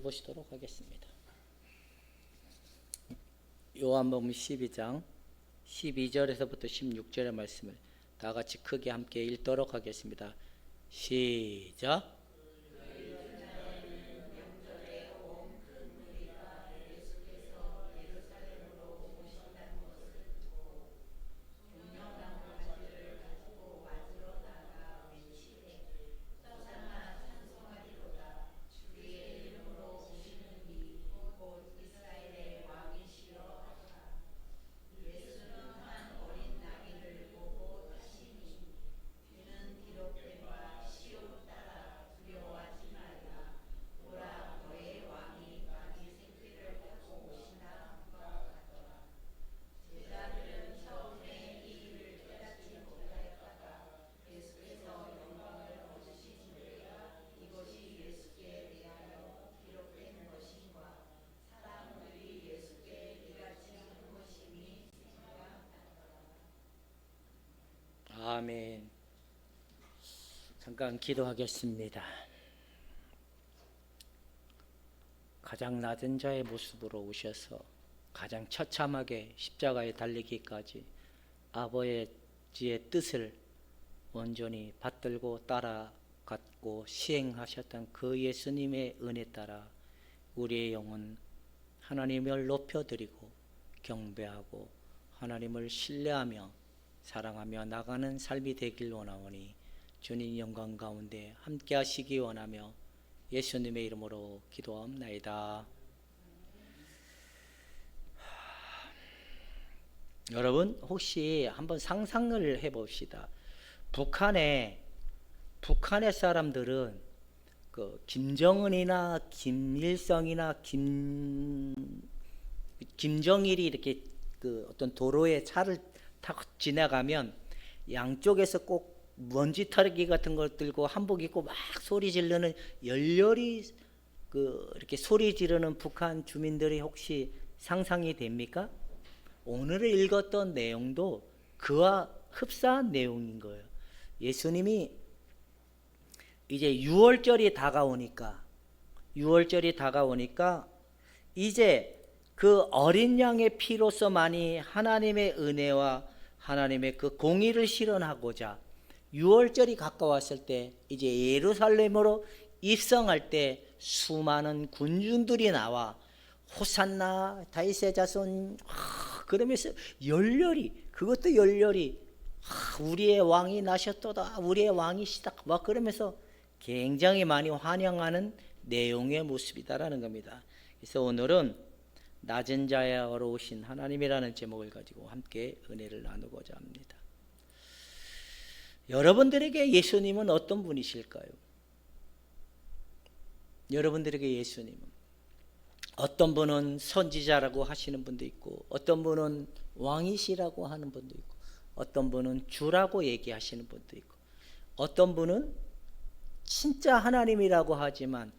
보시도록 하겠습니다. 요한복음 12장 12절에서부터 16절의 말씀을 다 같이 크게 함께 읽도록 하겠습니다. 시작. 아멘. 잠깐 기도하겠습니다. 가장 낮은 자의 모습으로 오셔서 가장 처참하게 십자가에 달리기까지 아버지의 뜻을 온전히 받들고 따라갔고 시행하셨던 그 예수님의 은혜 따라 우리의 영혼 하나님을 높여드리고 경배하고 하나님을 신뢰하며 사랑하며 나가는 삶이 되길 원하오니 주님 영광 가운데 함께 하시기 원하며 예수님의 이름으로 기도합나이다. 여러분 혹시 한번 상상을 해봅시다. 북한의 사람들은 그 김정은이나 김일성이나 김정일이 이렇게 그 어떤 도로에 차를 타고 지나가면 양쪽에서 꼭 먼지 털기 같은 걸 들고 한복 입고 막 소리 지르는 열렬히 이렇게 소리 지르는 북한 주민들이 혹시 상상이 됩니까? 오늘 읽었던 내용도 그와 흡사한 내용인 거예요. 예수님이 이제 6월절이 다가오니까 이제 그 어린 양의 피로서만이 하나님의 은혜와 하나님의 그 공의를 실현하고자 6월절이 가까웠을 때 이제 예루살렘으로 입성할 때 수많은 군중들이 나와 호산나 다윗의 자손 그러면서 그것도 열렬히 우리의 왕이 나셨도다, 우리의 왕이시다 막 그러면서 굉장히 많이 환영하는 내용의 모습이다라는 겁니다. 그래서 오늘은 낮은 자야로 오신 하나님이라는 제목을 가지고 함께 은혜를 나누고자 합니다. 여러분들에게 예수님은 어떤 분이실까요? 여러분들에게 예수님은 어떤 분은 선지자라고 하시는 분도 있고 어떤 분은 왕이시라고 하는 분도 있고 어떤 분은 주라고 얘기하시는 분도 있고 어떤 분은 진짜 하나님이라고 하지만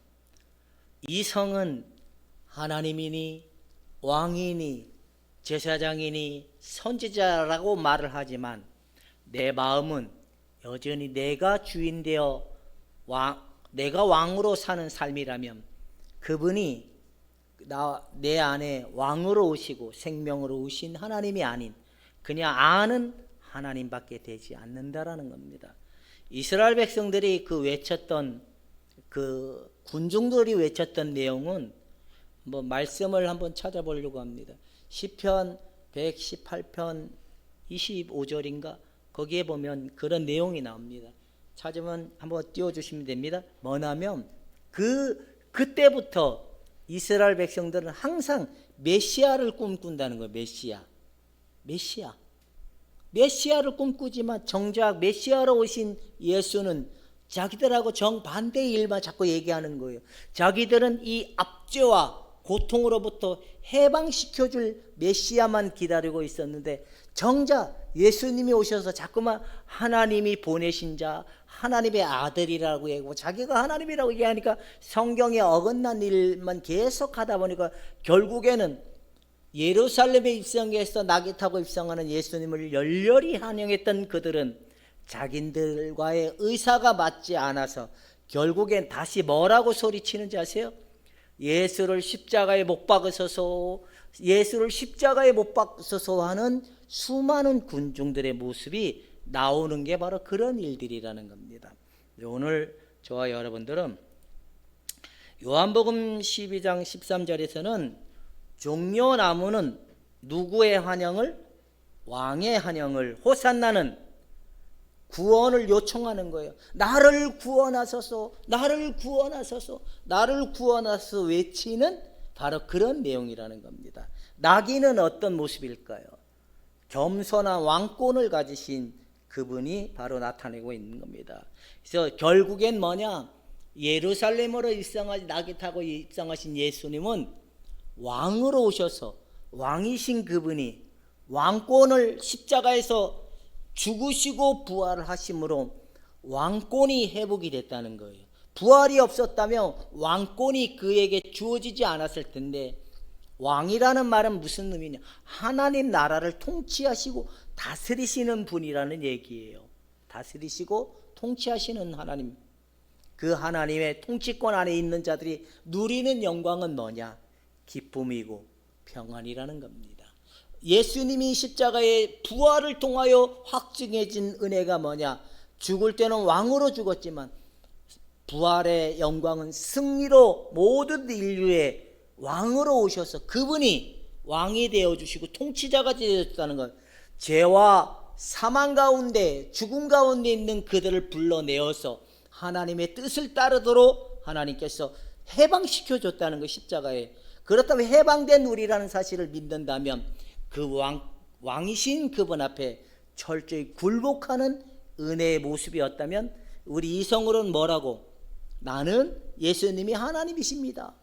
이성은 하나님이니 왕이니 제사장이니 선지자라고 말을 하지만 내 마음은 여전히 내가 주인 되어 내가 왕으로 사는 삶이라면 그분이 내 안에 왕으로 오시고 생명으로 오신 하나님이 아닌 그냥 아는 하나님밖에 되지 않는다라는 겁니다. 이스라엘 백성들이 그 군중들이 외쳤던 내용은 말씀을 한번 찾아보려고 합니다. 시편 118편 25절인가 거기에 보면 그런 내용이 나옵니다. 찾으면 한번 띄워주시면 됩니다. 뭐냐면 그때부터 이스라엘 백성들은 항상 메시아를 꿈꾼다는 거예요. 메시아를 꿈꾸지만 정작 메시아로 오신 예수는 자기들하고 정반대의 일만 자꾸 얘기하는 거예요. 자기들은 이 압제와 고통으로부터 해방시켜줄 메시아만 기다리고 있었는데 정작 예수님이 오셔서 자꾸만 하나님이 보내신 자, 하나님의 아들이라고 얘기하고 자기가 하나님이라고 얘기하니까 성경에 어긋난 일만 계속 하다 보니까 결국에는 예루살렘에 입성해서 낙이 타고 입성하는 예수님을 열렬히 환영했던 그들은 자기들과의 의사가 맞지 않아서 결국엔 다시 뭐라고 소리치는지 아세요? 예수를 십자가에 못 박으소서, 예수를 십자가에 못 박으소서 하는 수많은 군중들의 모습이 나오는 게 바로 그런 일들이라는 겁니다. 오늘 저와 여러분들은 요한복음 12장 13절에서는 종려나무는 누구의 환영을? 왕의 환영을, 호산나는 구원을 요청하는 거예요. 나를 구원하소서, 나를 구원하소서, 나를 구원하소서 외치는 바로 그런 내용이라는 겁니다. 나귀는 어떤 모습일까요? 겸손한 왕권을 가지신 그분이 바로 나타내고 있는 겁니다. 그래서 결국엔 뭐냐? 예루살렘으로 나귀 타고 입성하신 예수님은 왕으로 오셔서 왕이신 그분이 왕권을 십자가에서 죽으시고 부활하심으로 왕권이 회복이 됐다는 거예요. 부활이 없었다면 왕권이 그에게 주어지지 않았을 텐데, 왕이라는 말은 무슨 의미냐? 하나님 나라를 통치하시고 다스리시는 분이라는 얘기예요. 다스리시고 통치하시는 하나님, 그 하나님의 통치권 안에 있는 자들이 누리는 영광은 뭐냐? 기쁨이고 평안이라는 겁니다. 예수님이 십자가의 부활을 통하여 확증해진 은혜가 뭐냐? 죽을 때는 왕으로 죽었지만 부활의 영광은 승리로 모든 인류의 왕으로 오셔서 그분이 왕이 되어주시고 통치자가 되어줬다는 것, 죄와 사망 가운데 죽음 가운데 있는 그들을 불러내어서 하나님의 뜻을 따르도록 하나님께서 해방시켜줬다는 것, 십자가에. 그렇다면 해방된 우리라는 사실을 믿는다면 그 왕이신 그분 앞에 철저히 굴복하는 은혜의 모습이었다면 우리 이성으로는 뭐라고? 나는 예수님이 하나님이십니다.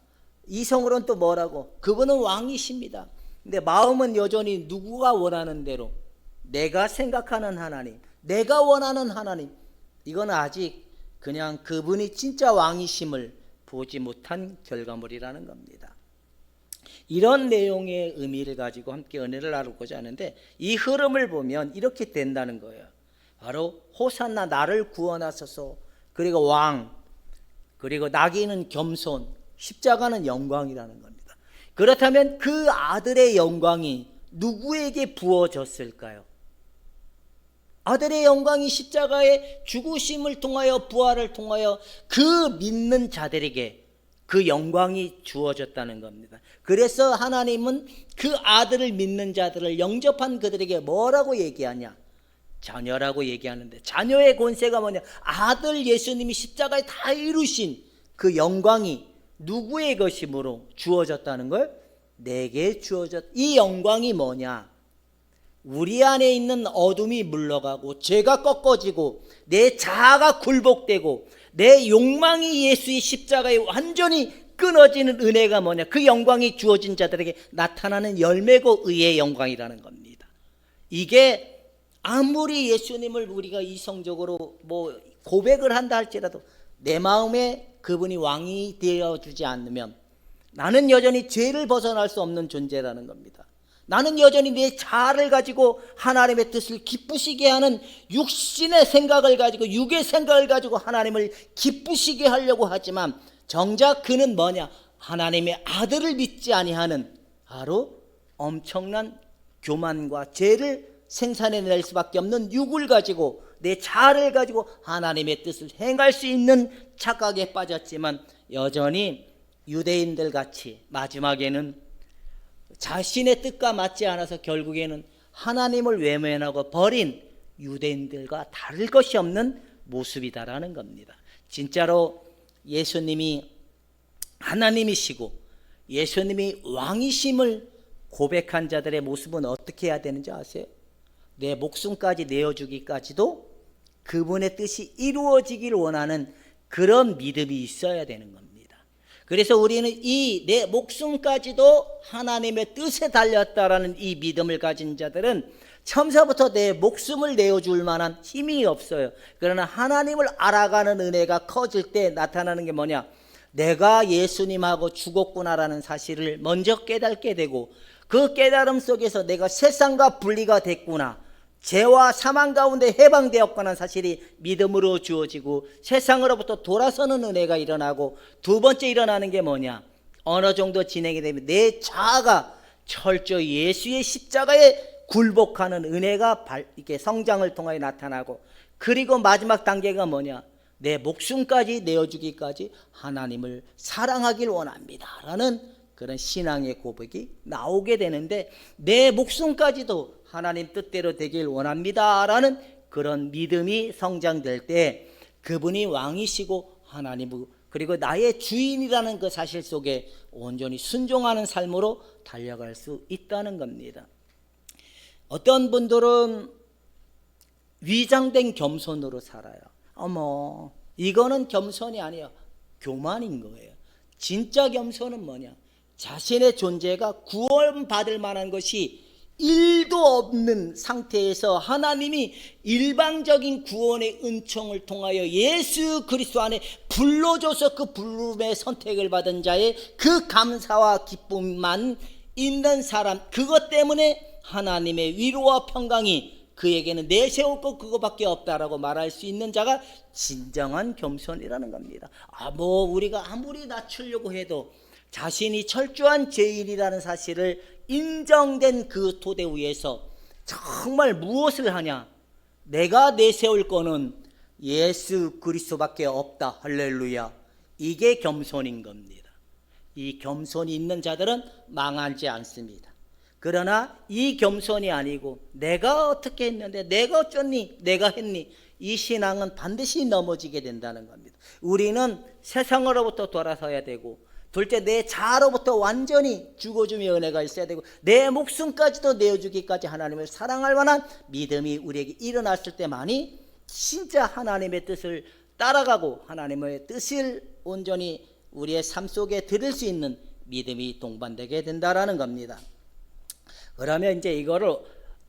이성으로는 또 뭐라고? 그분은 왕이십니다. 근데 마음은 여전히 누구가 원하는 대로, 내가 생각하는 하나님, 내가 원하는 하나님, 이건 아직 그냥 그분이 진짜 왕이심을 보지 못한 결과물이라는 겁니다. 이런 내용의 의미를 가지고 함께 은혜를 나누고자 하는데, 이 흐름을 보면 이렇게 된다는 거예요. 바로 호산나, 나를 구원하소서, 그리고 왕, 그리고 나귀는 겸손, 십자가는 영광이라는 겁니다. 그렇다면 그 아들의 영광이 누구에게 부어졌을까요? 아들의 영광이 십자가의 죽으심을 통하여 부활을 통하여 그 믿는 자들에게 그 영광이 주어졌다는 겁니다. 그래서 하나님은 그 아들을 믿는 자들을 영접한 그들에게 뭐라고 얘기하냐? 자녀라고 얘기하는데, 자녀의 권세가 뭐냐? 아들 예수님이 십자가에 다 이루신 그 영광이 누구의 것이므로 주어졌다는 걸? 내게 주어졌. 이 영광이 뭐냐? 우리 안에 있는 어둠이 물러가고 죄가 꺾어지고 내 자아가 굴복되고 내 욕망이 예수의 십자가에 완전히 끊어지는 은혜가 뭐냐? 그 영광이 주어진 자들에게 나타나는 열매고 의의 영광이라는 겁니다. 이게 아무리 예수님을 우리가 이성적으로 고백을 한다 할지라도 내 마음에 그분이 왕이 되어주지 않으면 나는 여전히 죄를 벗어날 수 없는 존재라는 겁니다. 나는 여전히 내 자아를 가지고 하나님의 뜻을 기쁘시게 하는 육신의 생각을 가지고, 육의 생각을 가지고 하나님을 기쁘시게 하려고 하지만 정작 그는 뭐냐? 하나님의 아들을 믿지 아니하는 바로 엄청난 교만과 죄를 생산해낼 수밖에 없는 육을 가지고, 내 자아를 가지고 하나님의 뜻을 행할 수 있는 착각에 빠졌지만 여전히 유대인들 같이 마지막에는 자신의 뜻과 맞지 않아서 결국에는 하나님을 외면하고 버린 유대인들과 다를 것이 없는 모습이다라는 겁니다. 진짜로 예수님이 하나님이시고 예수님이 왕이심을 고백한 자들의 모습은 어떻게 해야 되는지 아세요? 내 목숨까지 내어주기까지도 그분의 뜻이 이루어지기를 원하는 그런 믿음이 있어야 되는 겁니다. 그래서 우리는 이 내 목숨까지도 하나님의 뜻에 달렸다라는 이 믿음을 가진 자들은 처음서부터 내 목숨을 내어줄 만한 힘이 없어요. 그러나 하나님을 알아가는 은혜가 커질 때 나타나는 게 뭐냐? 내가 예수님하고 죽었구나라는 사실을 먼저 깨닫게 되고, 그 깨달음 속에서 내가 세상과 분리가 됐구나, 죄와 사망 가운데 해방되었구나 사실이 믿음으로 주어지고 세상으로부터 돌아서는 은혜가 일어나고, 두 번째 일어나는 게 뭐냐? 어느 정도 진행이 되면 내 자아가 철저히 예수의 십자가에 굴복하는 은혜가 이렇게 성장을 통하여 나타나고, 그리고 마지막 단계가 뭐냐? 내 목숨까지 내어주기까지 하나님을 사랑하길 원합니다 라는 그런 신앙의 고백이 나오게 되는데, 내 목숨까지도 하나님 뜻대로 되길 원합니다 라는 그런 믿음이 성장될 때 그분이 왕이시고 하나님 그리고 나의 주인이라는 그 사실 속에 온전히 순종하는 삶으로 달려갈 수 있다는 겁니다. 어떤 분들은 위장된 겸손으로 살아요. 어머, 이거는 겸손이 아니에요. 교만인 거예요. 진짜 겸손은 뭐냐? 자신의 존재가 구원받을 만한 것이 1도 없는 상태에서 하나님이 일방적인 구원의 은총을 통하여 예수 그리스도 안에 불러줘서 그 부름의 선택을 받은 자의 그 감사와 기쁨만 있는 사람, 그것 때문에 하나님의 위로와 평강이 그에게는 내세울 것 그거밖에 없다라고 말할 수 있는 자가 진정한 겸손이라는 겁니다. 뭐 우리가 아무리 낮추려고 해도 자신이 철저한 죄인이라는 사실을 인정된 그 토대 위에서 정말 무엇을 하냐? 내가 내세울 거는 예수 그리스도밖에 없다. 할렐루야. 이게 겸손인 겁니다. 이 겸손이 있는 자들은 망하지 않습니다. 그러나 이 겸손이 아니고 내가 어떻게 했는데, 내가 어쩌니, 내가 했니, 이 신앙은 반드시 넘어지게 된다는 겁니다. 우리는 세상으로부터 돌아서야 되고, 둘째 내 자아로부터 완전히 죽어줌의 은혜가 있어야 되고, 내 목숨까지도 내어주기까지 하나님을 사랑할 만한 믿음이 우리에게 일어났을 때만이 진짜 하나님의 뜻을 따라가고 하나님의 뜻을 온전히 우리의 삶 속에 들을 수 있는 믿음이 동반되게 된다라는 겁니다. 그러면 이제 이거를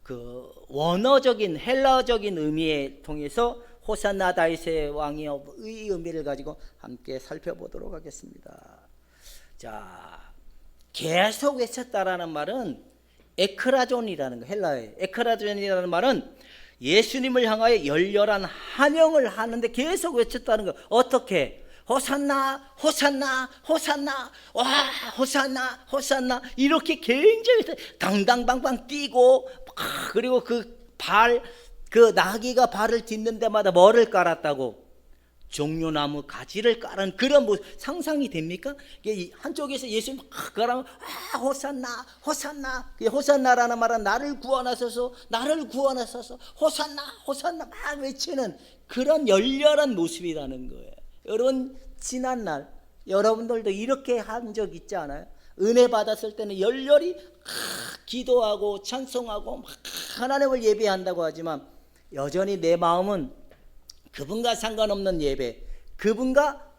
그 원어적인 헬라어적인 의미에 통해서 호산나 다윗의 왕의 의미를 가지고 함께 살펴보도록 하겠습니다. 자, 계속 외쳤다라는 말은 에크라존이라는 거, 헬라어에 에크라존이라는 말은 예수님을 향하여 열렬한 환영을 하는데 계속 외쳤다는 거. 어떻게? 호산나, 호산나, 호산나, 와, 호산나, 호산나, 이렇게 굉장히 당당방방 뛰고, 그리고 그 나귀가 발을 딛는 데마다 뭐를 깔았다고? 종려나무 가지를 깔은 그런 모습 상상이 됩니까? 한쪽에서 예수님 그러면 호산나, 호산나. 호산나라는 말은 나를 구원하소서, 나를 구원하소서, 호산나, 호산나 막 외치는 그런 열렬한 모습이라는 거예요. 여러분, 지난날 여러분들도 이렇게 한 적 있지 않아요? 은혜 받았을 때는 열렬히 기도하고 찬송하고 막 하나님을 예배한다고 하지만 여전히 내 마음은 그분과 상관없는 예배, 그분과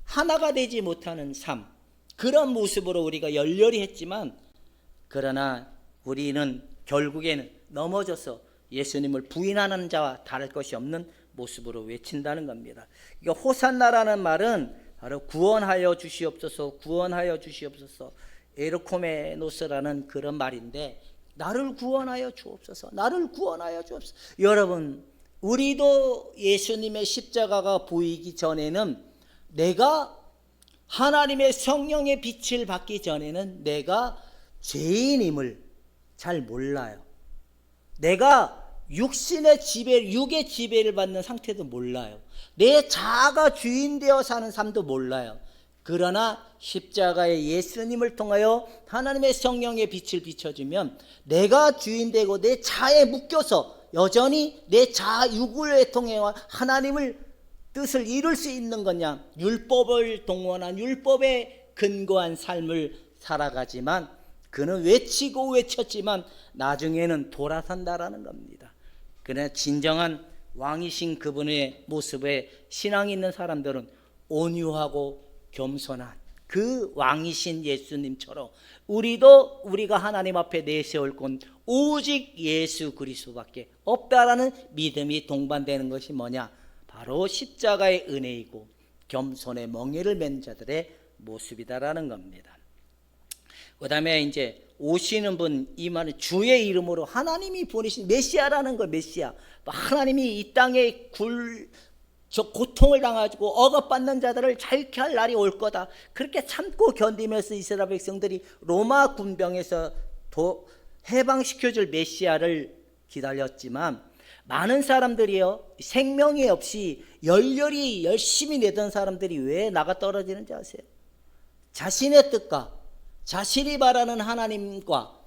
하나가 되지 못하는 삶, 그런 모습으로 우리가 열렬히 했지만, 그러나 우리는 결국에는 넘어져서 예수님을 부인하는 자와 다를 것이 없는 모습으로 외친다는 겁니다. 그러니까 호산나라는 말은 바로 구원하여 주시옵소서, 구원하여 주시옵소서, 에르코메노스라는 그런 말인데, 나를 구원하여 주옵소서, 나를 구원하여 주옵소서. 여러분, 우리도 예수님의 십자가가 보이기 전에는, 내가 하나님의 성령의 빛을 받기 전에는 내가 죄인임을 잘 몰라요. 내가 육의 지배를 받는 상태도 몰라요. 내 자아가 주인 되어 사는 삶도 몰라요. 그러나 십자가의 예수님을 통하여 하나님의 성령의 빛을 비춰주면 내가 주인 되고 내 자아에 묶여서 여전히 내 자아 육을 통해 하나님을 뜻을 이룰 수 있는 거냐? 율법을 동원한 율법에 근거한 삶을 살아가지만, 그는 외치고 외쳤지만 나중에는 돌아선다라는 겁니다. 그러나 진정한 왕이신 그분의 모습에 신앙이 있는 사람들은 온유하고 겸손한 그 왕이신 예수님처럼 우리가 하나님 앞에 내세울 건 오직 예수 그리스도밖에 없다라는 믿음이 동반되는 것이 뭐냐? 바로 십자가의 은혜이고 겸손의 멍에를 맨 자들의 모습이다라는 겁니다. 그 다음에 이제 오시는 분, 이 말은 주의 이름으로 하나님이 보내신 메시아라는 거. 메시아, 하나님이 이 땅에 저 고통을 당하고 억압받는 자들을 자유케 할 날이 올 거다. 그렇게 참고 견디면서 이스라엘 백성들이 로마 군병에서 해방시켜줄 메시아를 기다렸지만 많은 사람들이요, 생명이 없이 열렬히 열심히 내던 사람들이 왜 나가 떨어지는지 아세요? 자신의 뜻과 자신이 바라는 하나님과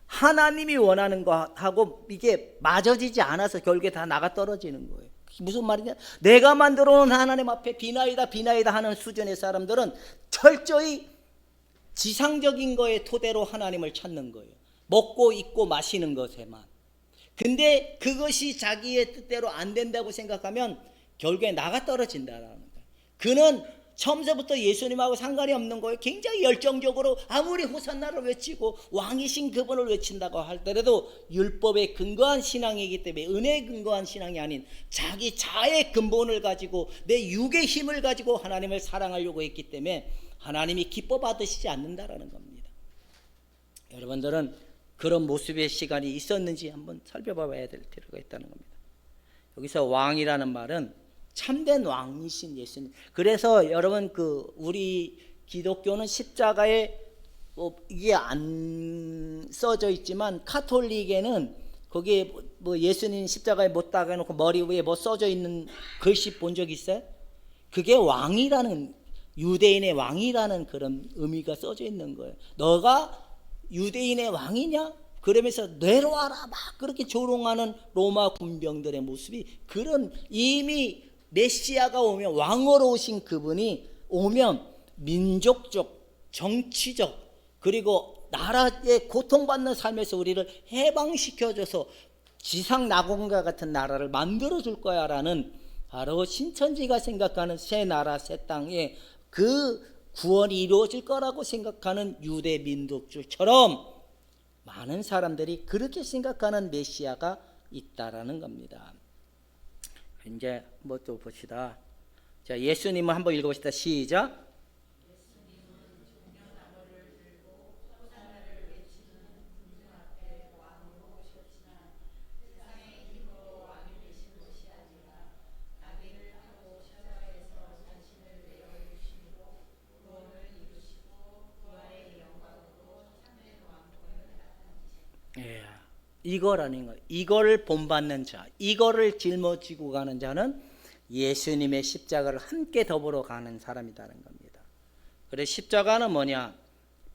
하나님이 원하는 것하고 이게 맞아지지 않아서 결국에 다 나가 떨어지는 거예요. 무슨 말이냐? 내가 만들어 놓은 하나님 앞에 비나이다 비나이다 하는 수준의 사람들은 철저히 지상적인 거에 토대로 하나님을 찾는 거예요. 먹고 입고 마시는 것에만. 근데 그것이 자기의 뜻대로 안 된다고 생각하면 결국에 나가 떨어진다라는 거예요. 그는 처음부터 예수님하고 상관이 없는 거예요. 굉장히 열정적으로 아무리 호산나를 외치고 왕이신 그분을 외친다고 할때라도 율법에 근거한 신앙이기 때문에 은혜에 근거한 신앙이 아닌 자기 자의 근본을 가지고 내 육의 힘을 가지고 하나님을 사랑하려고 했기 때문에 하나님이 기뻐 받으시지 않는다라는 겁니다. 여러분들은 그런 모습의 시간이 있었는지 한번 살펴봐야 될 필요가 있다는 겁니다. 여기서 왕이라는 말은 참된 왕이신 예수님. 그래서 여러분 우리 기독교는 십자가에 이게 안 써져 있지만 카톨릭에는 거기에 예수님 십자가에 못 박아놓고 머리 위에 써져 있는 글씨 본 적 있어요? 그게 왕이라는, 유대인의 왕이라는 그런 의미가 써져 있는 거예요. 너가 유대인의 왕이냐? 그러면서 내려와라 막 그렇게 조롱하는 로마 군병들의 모습이, 그런 이미 메시아가 오면, 왕으로 오신 그분이 오면 민족적, 정치적, 그리고 나라의 고통받는 삶에서 우리를 해방시켜줘서 지상 낙원과 같은 나라를 만들어줄 거야 라는, 바로 신천지가 생각하는 새 나라 새 땅에 그 구원이 이루어질 거라고 생각하는 유대 민족들처럼 많은 사람들이 그렇게 생각하는 메시아가 있다라는 겁니다. 이제 또 봅시다. 자, 예수님을 한번 읽어봅시다. 시작. 예, 이거라는 거예요. 이거를 본받는 자, 이거를 짊어지고 가는 자는 예수님의 십자가를 함께 더불어 가는 사람이라는 겁니다. 그래서 십자가는 뭐냐?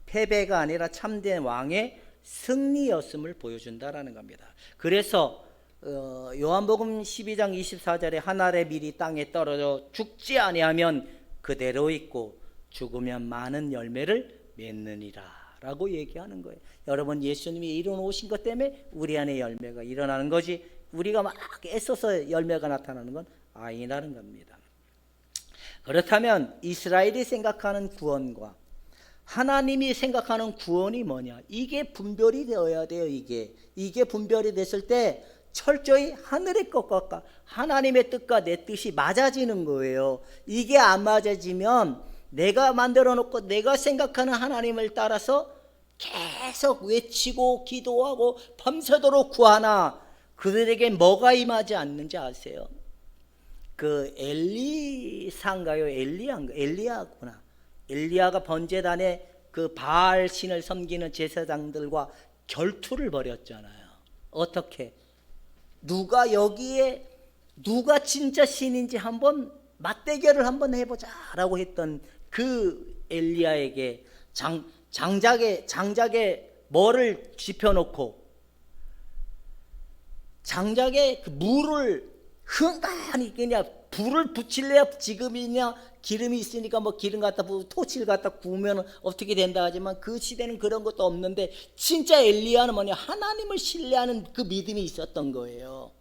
패배가 아니라 참된 왕의 승리였음을 보여준다라는 겁니다. 그래서 요한복음 12장 24절에 한 알의 밀이 땅에 떨어져 죽지 아니하면 그대로 있고 죽으면 많은 열매를 맺느니라 라고 얘기하는 거예요. 여러분, 예수님이 이뤄놓으신 것 때문에 우리 안에 열매가 일어나는 거지, 우리가 막 애써서 열매가 나타나는 건 아니라는 겁니다. 그렇다면 이스라엘이 생각하는 구원과 하나님이 생각하는 구원이 뭐냐? 이게 분별이 되어야 돼요. 이게 분별이 됐을 때 철저히 하늘의 것과 하나님의 뜻과 내 뜻이 맞아지는 거예요. 이게 안 맞아지면 내가 만들어 놓고 내가 생각하는 하나님을 따라서 계속 외치고 기도하고 밤새도록 구하나 그들에게 뭐가 임하지 않는지 아세요? 그 엘리사인가요? 엘리야구나. 엘리야가 번제단에 그 바알 신을 섬기는 제사장들과 결투를 벌였잖아요. 어떻게? 누가 진짜 신인지 한번 맞대결을 한번 해보자라고 했던 그 엘리야에게 장작에 뭐를 짚어놓고 장작에 그 물을 흥간히 그냥 불을 붙일래야 지금이냐, 기름이 있으니까 기름 갖다 부고 토치를 갖다 구우면 어떻게 된다 하지만 그 시대는 그런 것도 없는데 진짜 엘리야는 뭐냐, 하나님을 신뢰하는 그 믿음이 있었던 거예요.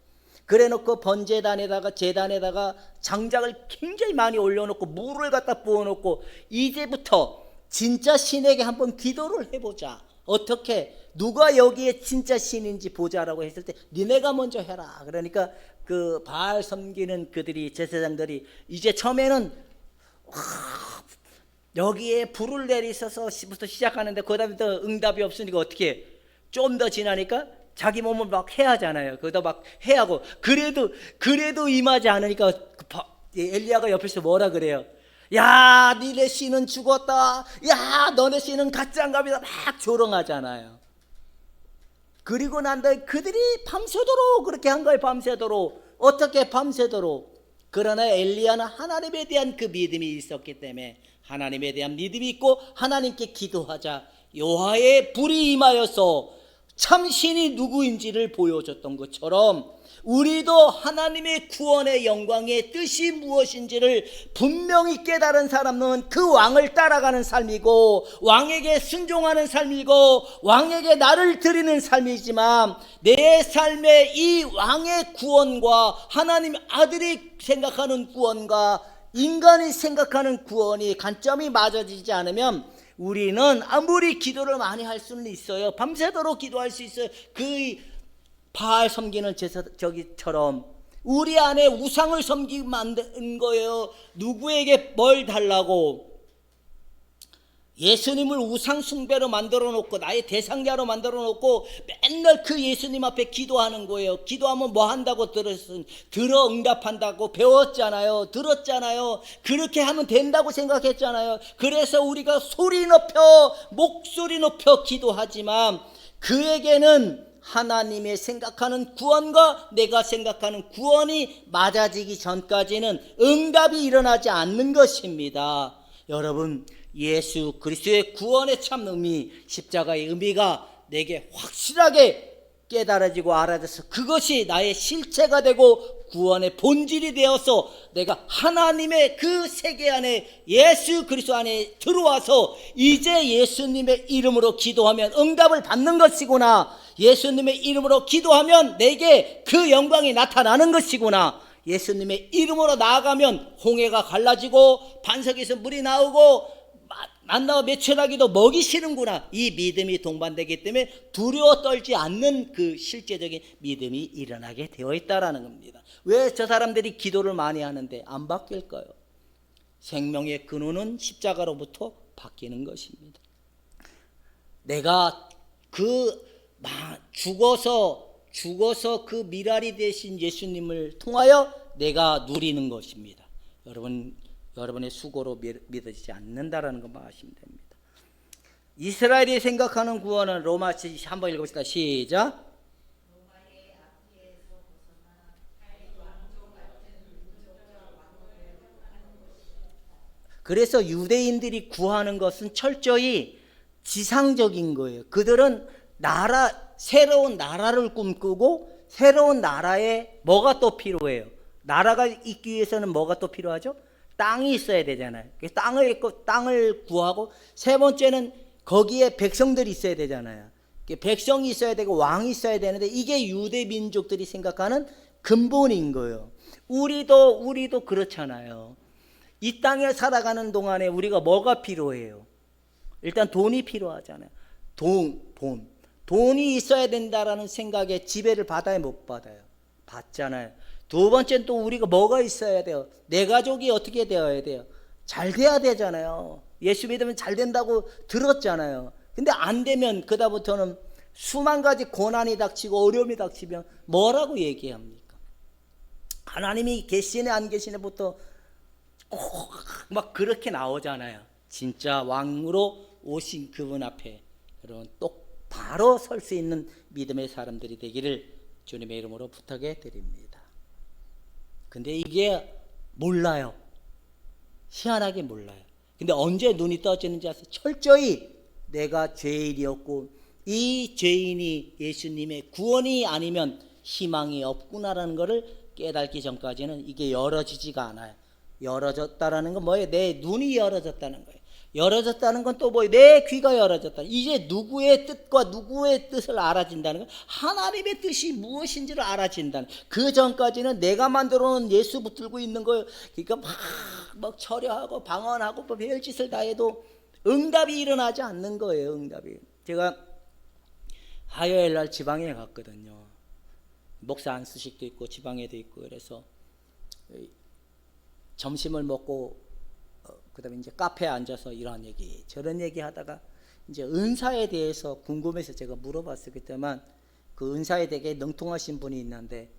그래 놓고 번제단에다가 제단에다가 장작을 굉장히 많이 올려놓고 물을 갖다 부어놓고 이제부터 진짜 신에게 한번 기도를 해보자. 어떻게? 누가 여기에 진짜 신인지 보자라고 했을 때 니네가 먼저 해라. 그러니까 그 바알 섬기는 그들이, 제사장들이 이제 처음에는 여기에 불을 내리서서부터 시작하는데 그 다음에 또 응답이 없으니까 어떻게 좀 더 지나니까 자기 몸을 막 해하잖아요. 그러다 막 해하고 그래도 임하지 않으니까 엘리야가 옆에서 뭐라 그래요? 야, 니네 씨는 죽었다. 야, 너네 씨는 가짜인갑이다. 막 조롱하잖아요. 그리고 난 다음에 그들이 밤새도록 그렇게 한 거예요. 밤새도록. 어떻게 밤새도록? 그러나 엘리야는 하나님에 대한 그 믿음이 있었기 때문에 하나님에 대한 믿음이 있고 하나님께 기도하자 여호와의 불이 임하여서 참신이 누구인지를 보여줬던 것처럼 우리도 하나님의 구원의 영광의 뜻이 무엇인지를 분명히 깨달은 사람은 그 왕을 따라가는 삶이고 왕에게 순종하는 삶이고 왕에게 나를 드리는 삶이지만 내 삶의 이 왕의 구원과 하나님 아들이 생각하는 구원과 인간이 생각하는 구원이 관점이 맞아지지 않으면 우리는 아무리 기도를 많이 할 수는 있어요. 밤새도록 기도할 수 있어요. 그 바알 섬기는 저기처럼 우리 안에 우상을 섬기게 만든 거예요. 누구에게 뭘 달라고? 예수님을 우상 숭배로 만들어 놓고 나의 대상자로 만들어 놓고 맨날 그 예수님 앞에 기도하는 거예요. 기도하면 뭐 한다고 들어 응답한다고 배웠잖아요. 들었잖아요. 그렇게 하면 된다고 생각했잖아요. 그래서 우리가 목소리 높여 기도하지만 그에게는 하나님의 생각하는 구원과 내가 생각하는 구원이 맞아지기 전까지는 응답이 일어나지 않는 것입니다. 여러분, 예수 그리스도의 구원의 참 의미, 십자가의 의미가 내게 확실하게 깨달아지고 알아져서 그것이 나의 실체가 되고 구원의 본질이 되어서 내가 하나님의 그 세계 안에 예수 그리스도 안에 들어와서 이제 예수님의 이름으로 기도하면 응답을 받는 것이구나, 예수님의 이름으로 기도하면 내게 그 영광이 나타나는 것이구나, 예수님의 이름으로 나아가면 홍해가 갈라지고 반석에서 물이 나오고 만나와 매출하기도 먹이 싫은구나, 이 믿음이 동반되기 때문에 두려워 떨지 않는 그 실제적인 믿음이 일어나게 되어 있다는 겁니다. 왜 저 사람들이 기도를 많이 하는데 안 바뀔까요? 생명의 근원은 십자가로부터 바뀌는 것입니다. 내가 죽어서 그 미랄이 되신 예수님을 통하여 내가 누리는 것입니다. 여러분의 수고로 믿어지지 않는다라는 것만 아시면 됩니다. 이스라엘이 생각하는 구원은 로마서 한번 읽어봅시다. 시작. 그래서 유대인들이 구하는 것은 철저히 지상적인 거예요. 그들은 새로운 나라를 꿈꾸고 새로운 나라에 뭐가 또 필요해요? 나라가 있기 위해서는 뭐가 또 필요하죠? 땅이 있어야 되잖아요. 땅을 구하고, 세 번째는 거기에 백성들이 있어야 되잖아요. 백성이 있어야 되고 왕이 있어야 되는데 이게 유대 민족들이 생각하는 근본인 거예요. 우리도 그렇잖아요. 이 땅에 살아가는 동안에 우리가 뭐가 필요해요? 일단 돈이 필요하잖아요. 돈이 있어야 된다라는 생각에 지배를 받아요, 못 받아요? 받잖아요. 두 번째는 또 우리가 뭐가 있어야 돼요? 내 가족이 어떻게 되어야 돼요? 잘 돼야 되잖아요. 예수 믿으면 잘 된다고 들었잖아요. 근데 안 되면 그다음부터는 수만 가지 고난이 닥치고 어려움이 닥치면 뭐라고 얘기합니까? 하나님이 계시네 안 계시네부터 꼭 막 그렇게 나오잖아요. 진짜 왕으로 오신 그분 앞에 여러분 똑바로 설 수 있는 믿음의 사람들이 되기를 주님의 이름으로 부탁해 드립니다. 근데 이게 몰라요. 희한하게 몰라요. 근데 언제 눈이 떠지는지 아세요? 철저히 내가 죄인이었고 이 죄인이 예수님의 구원이 아니면 희망이 없구나라는 것을 깨닫기 전까지는 이게 열어지지가 않아요. 열어졌다라는 건 뭐예요? 내 눈이 열어졌다는 거예요. 열어졌다는 건 또 뭐예요? 내 귀가 열어졌다. 이제 누구의 뜻과 누구의 뜻을 알아진다는 건 하나님의 뜻이 무엇인지를 알아진다는, 그 전까지는 내가 만들어 놓은 예수 붙들고 있는 거예요. 그러니까 막 철회하고 방언하고 뭐 별짓을 다 해도 응답이 일어나지 않는 거예요. 응답이. 제가 화요일 날 지방에 갔거든요. 목사 안수식도 있고 지방에도 있고, 그래서 점심을 먹고 그다음에 이제 카페에 앉아서 이런 얘기 저런 얘기 하다가 이제 은사에 대해서 궁금해서 제가 물어봤어요. 그때만 그 은사에 되게 능통하신 분이 있는데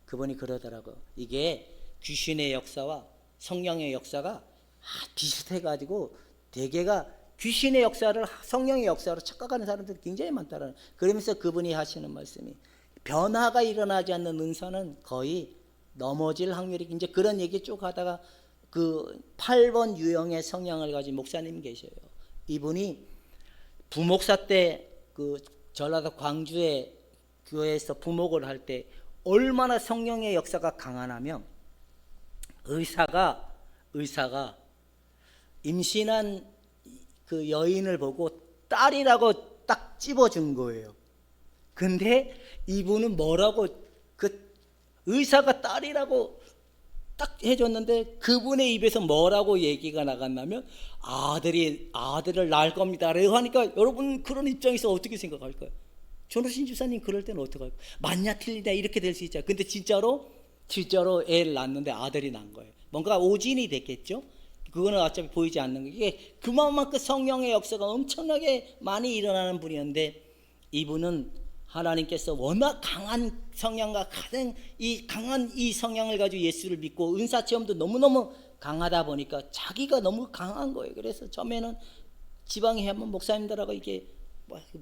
그분이 그러더라고요. 이게 귀신의 역사와 성령의 역사가 비슷해가지고 대개가 귀신의 역사를 성령의 역사로 착각하는 사람들이 굉장히 많다라는. 그러면서 그분이 하시는 말씀이 변화가 일어나지 않는 은사는 거의 넘어질 확률이, 이제 그런 얘기 쭉 하다가 그 8번 유형의 성향을 가진 목사님 계셔요. 이분이 부목사 때 그 전라도 광주의 교회에서 부목을 할 때 얼마나 성령의 역사가 강하냐면 의사가 임신한 그 여인을 보고 딸이라고 딱 집어준 거예요. 근데 이분은 뭐라고, 그 의사가 딸이라고 딱 해줬는데 그분의 입에서 뭐라고 얘기가 나갔냐면 아들을 낳을 겁니다 라고 하니까, 여러분 그런 입장에서 어떻게 생각할까요? 전호신 집사님 그럴 때는 어떻게 할까요? 맞냐 틀리냐 이렇게 될 수 있잖아요. 근데 진짜로 애를 낳았는데 아들이 난 거예요. 뭔가 오진이 됐겠죠. 그거는 어차피 보이지 않는 게, 이게 그만큼 성령의 역사가 엄청나게 많이 일어나는 분이었는데, 이분은 하나님께서 워낙 강한 성향과 가장 강한 이 성향을 가지고 예수를 믿고 은사 체험도 너무너무 강하다 보니까 자기가 너무 강한 거예요. 그래서 처음에는 지방에 한번 목사님들하고 이게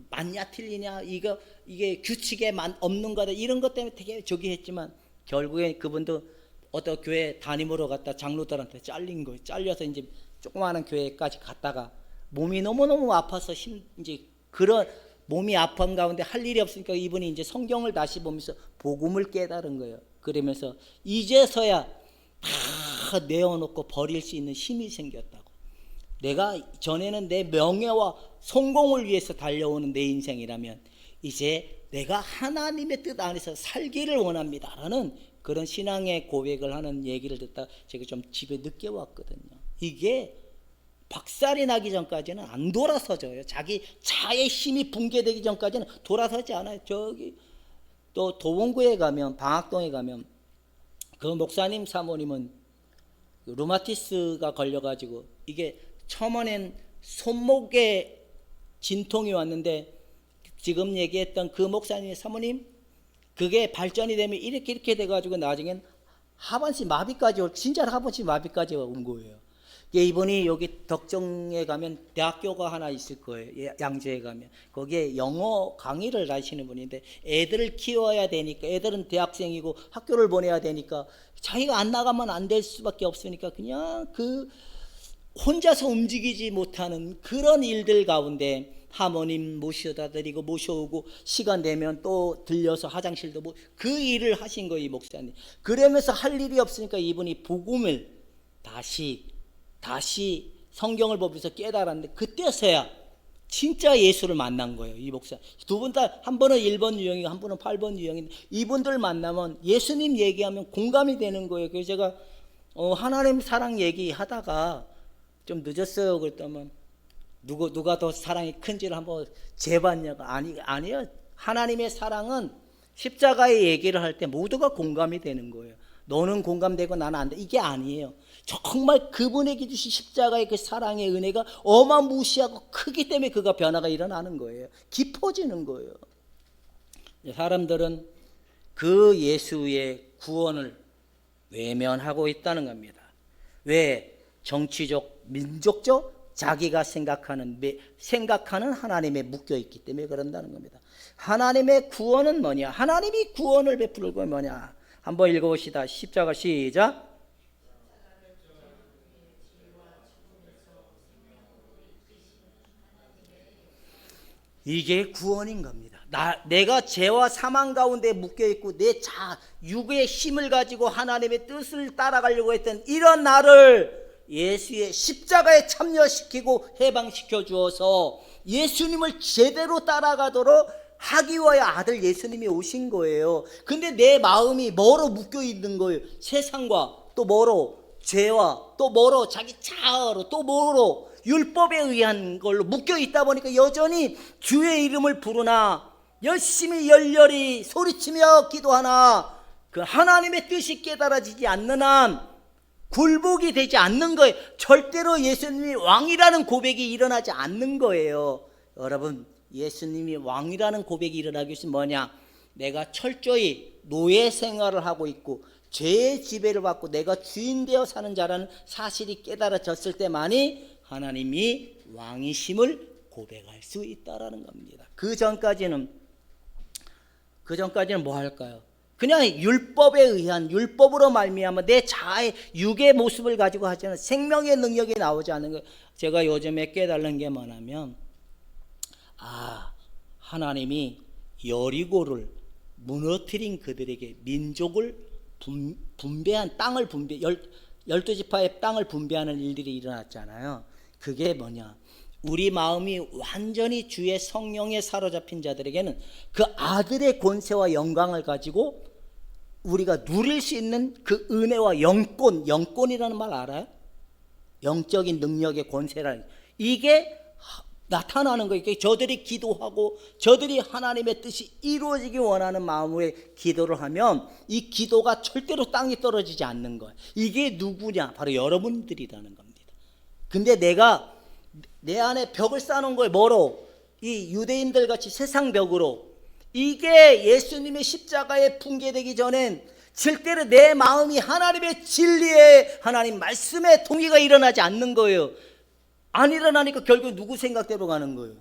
맞냐 틀리냐, 이게 규칙에 없는 거다 이런 것 때문에 되게 저기 했지만, 결국에 그분도 어떤 교회 담임으로 갔다 장로들한테 잘린 거예요. 잘려서 이제 조그마한 교회까지 갔다가 몸이 너무너무 아파서 이제 그런 몸이 아픈 가운데 할 일이 없으니까 이분이 이제 성경을 다시 보면서 복음을 깨달은 거예요. 그러면서 이제서야 다 내어놓고 버릴 수 있는 힘이 생겼다고. 내가 전에는 내 명예와 성공을 위해서 달려오는 내 인생이라면 이제 내가 하나님의 뜻 안에서 살기를 원합니다라는 그런 신앙의 고백을 하는 얘기를 듣다 제가 좀 집에 늦게 왔거든요. 이게 박살이 나기 전까지는 안 돌아서져요. 자기 자의 힘이 붕괴되기 전까지는 돌아서지 않아요. 저기 또 도봉구에 가면, 방학동에 가면 그 목사님 사모님은 루마티스가 걸려가지고 이게 처음에는 손목에 진통이 왔는데, 지금 얘기했던 그 목사님 사모님 그게 발전이 되면 이렇게 돼가지고 나중엔 하반신 마비까지 진짜 하반신 마비까지 온 거예요. 이분이 여기 덕정에 가면 대학교가 하나 있을 거예요. 양재에 가면 거기에 영어 강의를 하시는 분인데, 애들을 키워야 되니까, 애들은 대학생이고 학교를 보내야 되니까 자기가 안 나가면 안 될 수밖에 없으니까 그냥 그 혼자서 움직이지 못하는 그런 일들 가운데 하모님 모셔다 드리고 모셔오고 시간 되면 또 들려서 화장실도 그 일을 하신 거예요, 이 목사님. 그러면서 할 일이 없으니까 이분이 복음을 다시 성경을 보면서 깨달았는데, 그때서야 진짜 예수를 만난 거예요, 이 목사. 두 분 다, 한 분은 1번 유형이고 한 분은 8번 유형인데, 이분들 만나면 예수님 얘기하면 공감이 되는 거예요. 그래서 제가 하나님 사랑 얘기하다가 좀 늦었어요. 그랬더니 누가 더 사랑이 큰지를 한번 재봤냐고. 아니요. 하나님의 사랑은 십자가의 얘기를 할 때 모두가 공감이 되는 거예요. 너는 공감되고 나는 안 돼. 이게 아니에요. 정말 그분에게 주신 십자가의 그 사랑의 은혜가 어마무시하고 크기 때문에 그가 변화가 일어나는 거예요. 깊어지는 거예요. 사람들은 그 예수의 구원을 외면하고 있다는 겁니다. 왜? 정치적, 민족적, 자기가 생각하는 하나님에 묶여있기 때문에 그런다는 겁니다. 하나님의 구원은 뭐냐? 하나님이 구원을 베풀 건 뭐냐? 한번 읽어봅시다. 십자가 시작. 이게 구원인 겁니다. 내가 죄와 사망 가운데 묶여있고 내 육의 힘을 가지고 하나님의 뜻을 따라가려고 했던 이런 나를 예수의 십자가에 참여시키고 해방시켜 주어서 예수님을 제대로 따라가도록 하기 위하여 아들 예수님이 오신 거예요. 근데 내 마음이 뭐로 묶여 있는 거예요? 세상과 또 뭐로? 죄와 또 뭐로? 자기 자아로 또 뭐로? 율법에 의한 걸로 묶여 있다 보니까 여전히 주의 이름을 부르나 열심히 열렬히 소리치며 기도하나 그 하나님의 뜻이 깨달아지지 않는 한 굴복이 되지 않는 거예요. 절대로 예수님이 왕이라는 고백이 일어나지 않는 거예요. 여러분, 예수님이 왕이라는 고백이 일어나기 위해서 뭐냐? 내가 철저히 노예 생활을 하고 있고 죄의 지배를 받고 내가 주인 되어 사는 자라는 사실이 깨달아졌을 때만이 하나님이 왕이심을 고백할 수 있다라는 겁니다. 그 전까지는 뭐 할까요? 그냥 율법에 의한, 율법으로 말미암아 내 자아의 육의 모습을 가지고 하지 않은 생명의 능력이 나오지 않는 거. 제가 요즘에 깨달은 게 뭐냐면, 하나님이 여리고를 무너뜨린 그들에게 민족을 분배한 땅을 12지파의 땅을 분배하는 일들이 일어났잖아요. 그게 뭐냐? 우리 마음이 완전히 주의 성령에 사로잡힌 자들에게는 그 아들의 권세와 영광을 가지고 우리가 누릴 수 있는 그 은혜와 영권이라는 말 알아요? 영적인 능력의 권세라는, 이게 나타나는 거예요. 저들이 기도하고 저들이 하나님의 뜻이 이루어지기 원하는 마음의 기도를 하면 이 기도가 절대로 땅에 떨어지지 않는 거예요. 이게 누구냐? 바로 여러분들이라는 겁니다. 근데 내가 내 안에 벽을 쌓아놓은 거예요. 뭐로? 이 유대인들 같이 세상 벽으로. 이게 예수님의 십자가에 붕괴되기 전엔 절대로 내 마음이 하나님의 진리에, 하나님 말씀에 동의가 일어나지 않는 거예요. 안 일어나니까 결국 누구 생각대로 가는 거예요?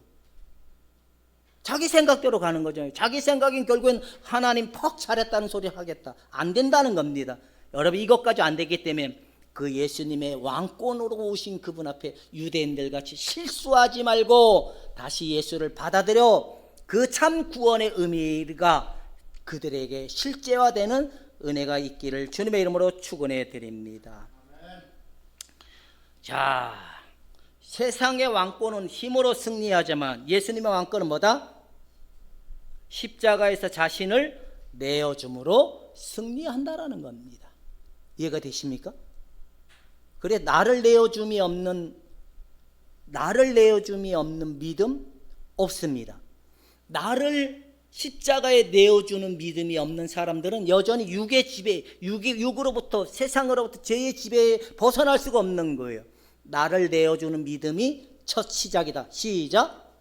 자기 생각대로 가는 거잖아요. 자기 생각인 결국엔 하나님 퍽 잘했다는 소리 하겠다. 안 된다는 겁니다. 여러분, 이것까지 안 되기 때문에 그 예수님의 왕권으로 오신 그분 앞에 유대인들 같이 실수하지 말고 다시 예수를 받아들여 그 참 구원의 의미가 그들에게 실제화되는 은혜가 있기를 주님의 이름으로 축원해 드립니다. 자, 세상의 왕권은 힘으로 승리하지만 예수님의 왕권은 뭐다? 십자가에서 자신을 내어줌으로 승리한다라는 겁니다. 이해가 되십니까? 그래, 나를 내어줌이 없는 믿음 없습니다. 나를 십자가에 내어주는 믿음이 없는 사람들은 여전히 육의 지배, 육으로부터, 세상으로부터 죄의 지배에 벗어날 수가 없는 거예요. 나를 내어주는 믿음이 첫 시작이다. 시작.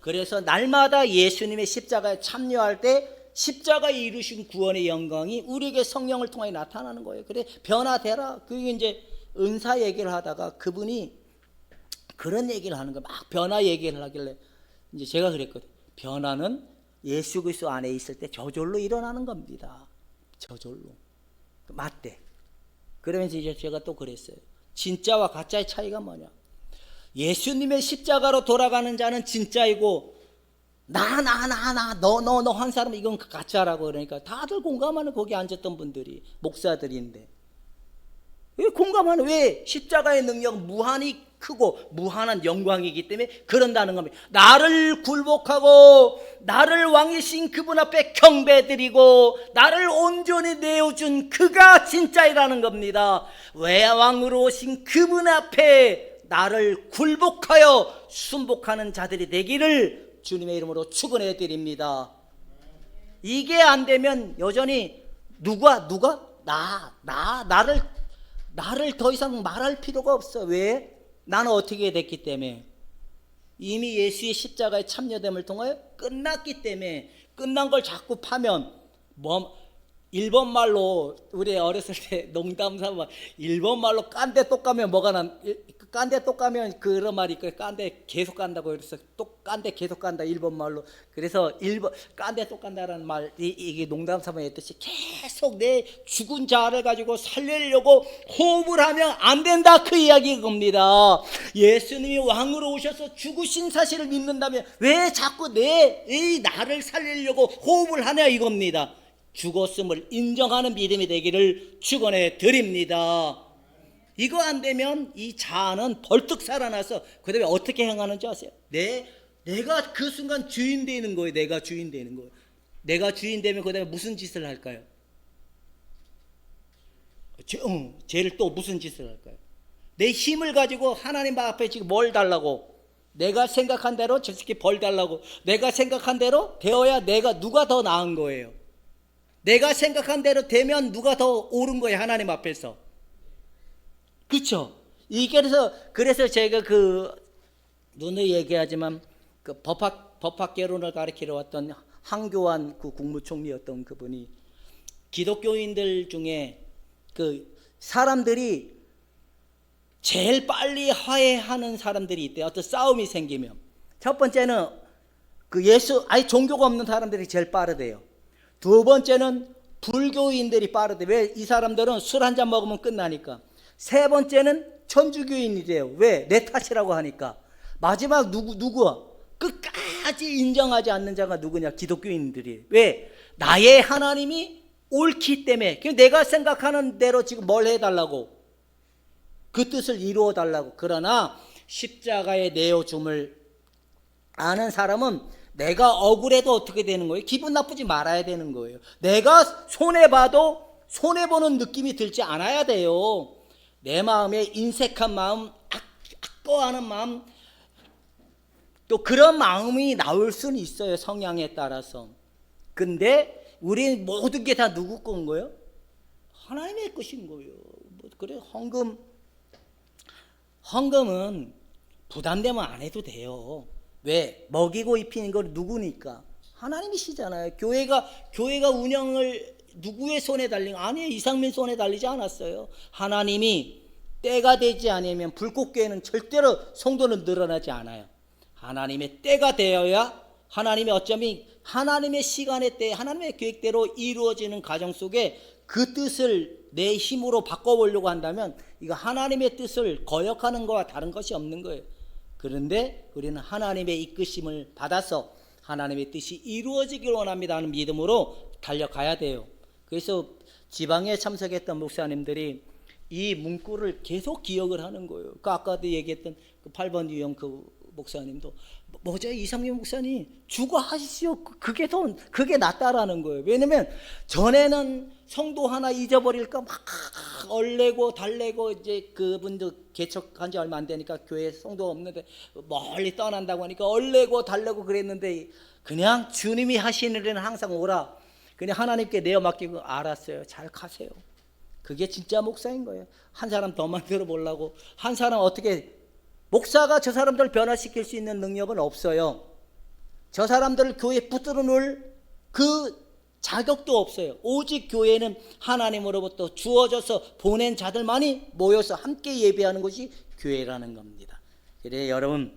그래서 날마다 예수님의 십자가에 참여할 때 십자가에 이루신 구원의 영광이 우리에게 성령을 통해 나타나는 거예요. 그래, 변화되라. 그게 이제 은사 얘기를 하다가 그분이 그런 얘기를 하는 거예요. 막 변화 얘기를 하길래 이제 제가 그랬거든요. 변화는 예수 그리스도 안에 있을 때 저절로 일어나는 겁니다. 저절로. 맞대. 그러면서 이제 제가 또 그랬어요. 진짜와 가짜의 차이가 뭐냐? 예수님의 십자가로 돌아가는 자는 진짜이고 너 한 사람 이건 가짜라고. 그러니까 다들 공감하는, 거기 앉았던 분들이 목사들인데 왜 공감하는? 왜? 십자가의 능력은 무한히 크고 무한한 영광이기 때문에 그런다는 겁니다. 나를 굴복하고 나를 왕이신 그분 앞에 경배드리고 나를 온전히 내어준 그가 진짜이라는 겁니다. 왜 왕으로 오신 그분 앞에 나를 굴복하여 순복하는 자들이 되기를 주님의 이름으로 축원해 드립니다. 이게 안 되면 여전히 나를 더 이상 말할 필요가 없어. 왜? 나는 어떻게 됐기 때문에 이미 예수의 십자가에 참여됨을 통하여 끝났기 때문에. 끝난 걸 자꾸 파면 일본 말로 우리 어렸을 때 농담 삼아 일본 말로 깐데 똑 가면 뭐가 깐데 똑 가면 그런 말이 있거든요. 깐데 계속 간다고. 그래서 깐데 계속 간다, 일본 말로. 그래서 깐데 똑 간다라는 말, 이게 농담 삼아의 뜻이 계속 내 죽은 자를 가지고 살리려고 호흡을 하면 안 된다, 그 이야기인 겁니다. 예수님이 왕으로 오셔서 죽으신 사실을 믿는다면 왜 자꾸 나를 살리려고 호흡을 하냐 이겁니다. 죽었음을 인정하는 믿음이 되기를 축원해 드립니다. 이거 안 되면 이 자아는 벌떡 살아나서 그 다음에 어떻게 행하는지 아세요? 내가 그 순간 주인 되는 거예요. 내가 주인 되는 거예요. 내가 주인 되면 그 다음에 무슨 짓을 할까요? 죄를 또 무슨 짓을 할까요? 내 힘을 가지고 하나님 앞에 지금 뭘 달라고? 내가 생각한 대로 저 새끼 벌 달라고. 내가 생각한 대로 되어야 누가 더 나은 거예요. 내가 생각한 대로 되면 누가 더 옳은 거예요, 하나님 앞에서. 그렇죠? 그래서 제가 눈을 얘기하지만 법학 개론을 가르치러 왔던 황교안 그 국무총리였던 그분이 기독교인들 중에 그 사람들이 제일 빨리 화해하는 사람들이 있대요. 어떤 싸움이 생기면. 첫 번째는 그 아예 종교가 없는 사람들이 제일 빠르대요. 두 번째는 불교인들이 빠르대. 왜? 이 사람들은 술 한 잔 먹으면 끝나니까. 세 번째는 천주교인이래요. 왜? 내 탓이라고 하니까. 마지막 누구야? 끝까지 인정하지 않는 자가 누구냐? 기독교인들이. 왜? 나의 하나님이 옳기 때문에. 내가 생각하는 대로 지금 뭘 해달라고? 그 뜻을 이루어 달라고. 그러나 십자가에 내어줌을 아는 사람은 내가 억울해도 어떻게 되는 거예요? 기분 나쁘지 말아야 되는 거예요. 내가 손해봐도 손해보는 느낌이 들지 않아야 돼요. 내 마음에 인색한 마음, 악거하는 마음, 또 그런 마음이 나올 수는 있어요. 성향에 따라서. 근데 우리 모든 게 다 누구 건 거예요? 하나님의 것인 거예요. 그래, 헌금은 부담되면 안 해도 돼요. 왜? 먹이고 입히는 건 누구니까? 하나님이시잖아요. 교회가 운영을 누구의 손에 달린? 아니에요. 이상민 손에 달리지 않았어요. 하나님이 때가 되지 않으면 불꽃교회는 절대로 성도는 늘어나지 않아요. 하나님의 때가 되어야 하나님의 어쩌면 하나님의 시간의 때, 하나님의 계획대로 이루어지는 과정 속에 그 뜻을 내 힘으로 바꿔보려고 한다면 이거 하나님의 뜻을 거역하는 것과 다른 것이 없는 거예요. 그런데 우리는 하나님의 이끄심을 받아서 하나님의 뜻이 이루어지기를 원합니다 하는 믿음으로 달려가야 돼요. 그래서 지방에 참석했던 목사님들이 이 문구를 계속 기억을 하는 거예요. 그 아까도 얘기했던 그 8번 유형 그 목사님도 뭐죠? 이상민 목사님 주고 하시오. 그게 낫다라는 거예요. 왜냐면 전에는 성도 하나 잊어버릴까 막 얼레고 달래고 이제 그분도 개척한 지 얼마 안 되니까 교회에 성도가 없는데 멀리 떠난다고 하니까 얼레고 달래고 그랬는데 그냥 주님이 하시는 일은 항상 오라. 그냥 하나님께 내어 맡기고 알았어요. 잘 가세요. 그게 진짜 목사인 거예요. 한 사람 더 만들어 보려고 한 사람 어떻게 목사가 저 사람들을 변화시킬 수 있는 능력은 없어요. 저 사람들을 교회에 붙들어 놓을 그 자격도 없어요. 오직 교회는 하나님으로부터 주어져서 보낸 자들만이 모여서 함께 예배하는 것이 교회라는 겁니다. 그래 여러분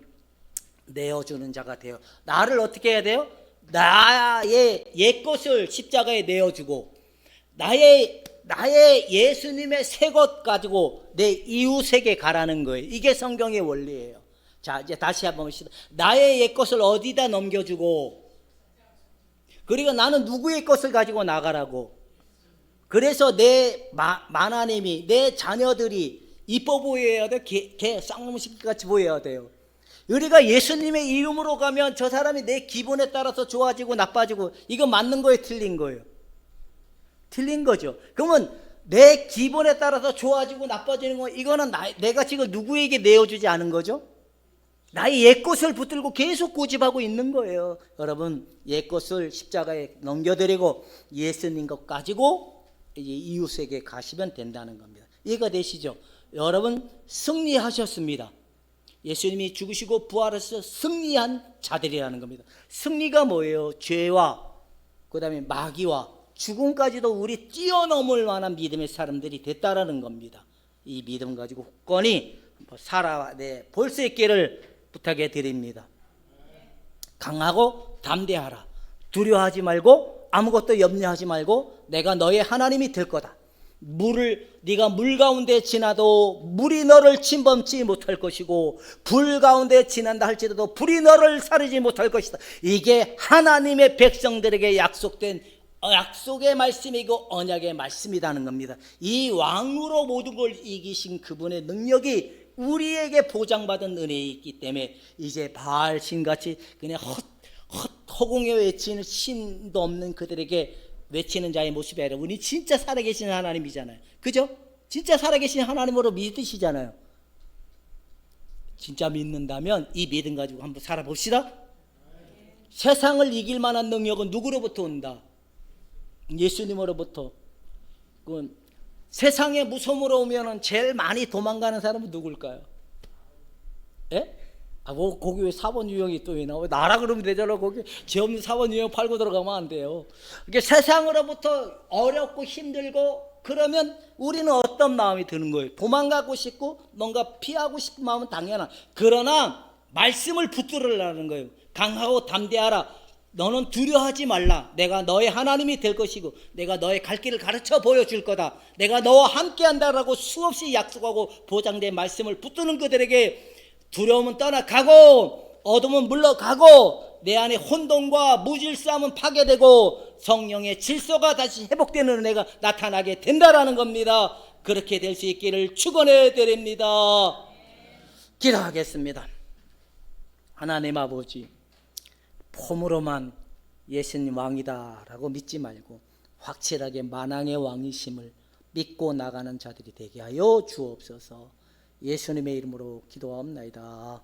내어주는 자가 돼요. 나를 어떻게 해야 돼요? 나의 옛것을 십자가에 내어주고 나의 예수님의 새 것 가지고 내 이웃에게 가라는 거예요. 이게 성경의 원리예요. 자, 이제 다시 한번 봅시다. 나의 옛것을 어디다 넘겨주고, 그리고 나는 누구의 것을 가지고 나가라고. 그래서 내 마나님이, 내 자녀들이 이뻐 보여야 돼. 개 쌍놈 새끼같이 보여야 돼요. 우리가 예수님의 이름으로 가면 저 사람이 내 기분에 따라서 좋아지고 나빠지고, 이거 맞는 거예요, 틀린 거예요? 틀린 거죠. 그러면 내 기분에 따라서 좋아지고 나빠지는 거, 이거는 내가 지금 누구에게 내어주지 않은 거죠? 나의 옛것을 붙들고 계속 고집하고 있는 거예요. 여러분, 옛것을 십자가에 넘겨드리고 예수님 것 가지고 이제 이웃에게 가시면 된다는 겁니다. 이해가 되시죠? 여러분, 승리하셨습니다. 예수님이 죽으시고 부활하셔서 승리한 자들이라는 겁니다. 승리가 뭐예요? 죄와 그 다음에 마귀와 죽음까지도 우리 뛰어넘을 만한 믿음의 사람들이 됐다라는 겁니다. 이 믿음 가지고 굳건히 볼 수 있기를 부탁해 드립니다. 강하고 담대하라. 두려워하지 말고 아무것도 염려하지 말고 내가 너의 하나님이 될 거다. 네가 물 가운데 지나도 물이 너를 침범치 못할 것이고 불 가운데 지난다 할지라도 불이 너를 사르지 못할 것이다. 이게 하나님의 백성들에게 약속된 약속의 말씀이고 언약의 말씀이라는 겁니다. 이 왕으로 모든 걸 이기신 그분의 능력이 우리에게 보장받은 은혜에 있기 때문에 이제 바알 신같이 그냥 허공에 외치는 신도 없는 그들에게 외치는 자의 모습이 아니라 우리 진짜 살아계신 하나님이잖아요. 그죠? 진짜 살아계신 하나님으로 믿으시잖아요. 진짜 믿는다면 이 믿음 가지고 한번 살아봅시다. 세상을 이길 만한 능력은 누구로부터 온다? 예수님으로부터. 세상의 무서움으로 오면 제일 많이 도망가는 사람은 누굴까요? 예? 뭐 거기 왜 4번 유형이 또 왜 나와? 나라 그러면 되잖아. 거기 죄 없는 4번 유형 팔고 들어가면 안 돼요. 이게 세상으로부터 어렵고 힘들고 그러면 우리는 어떤 마음이 드는 거예요? 도망가고 싶고 뭔가 피하고 싶은 마음은 당연한. 그러나 말씀을 붙들으라는 거예요. 강하고 담대하라. 너는 두려워하지 말라. 내가 너의 하나님이 될 것이고 내가 너의 갈 길을 가르쳐 보여줄 거다. 내가 너와 함께한다라고 수없이 약속하고 보장된 말씀을 붙드는 그들에게 두려움은 떠나가고 어둠은 물러가고 내 안에 혼돈과 무질서함은 파괴되고 성령의 질서가 다시 회복되는 은혜가 나타나게 된다라는 겁니다. 그렇게 될 수 있기를 축원해 드립니다. 기도하겠습니다. 하나님 아버지, 폼으로만 예수님 왕이다라고 믿지 말고 확실하게 만왕의 왕이심을 믿고 나가는 자들이 되게 하여 주옵소서. 예수님의 이름으로 기도하옵나이다.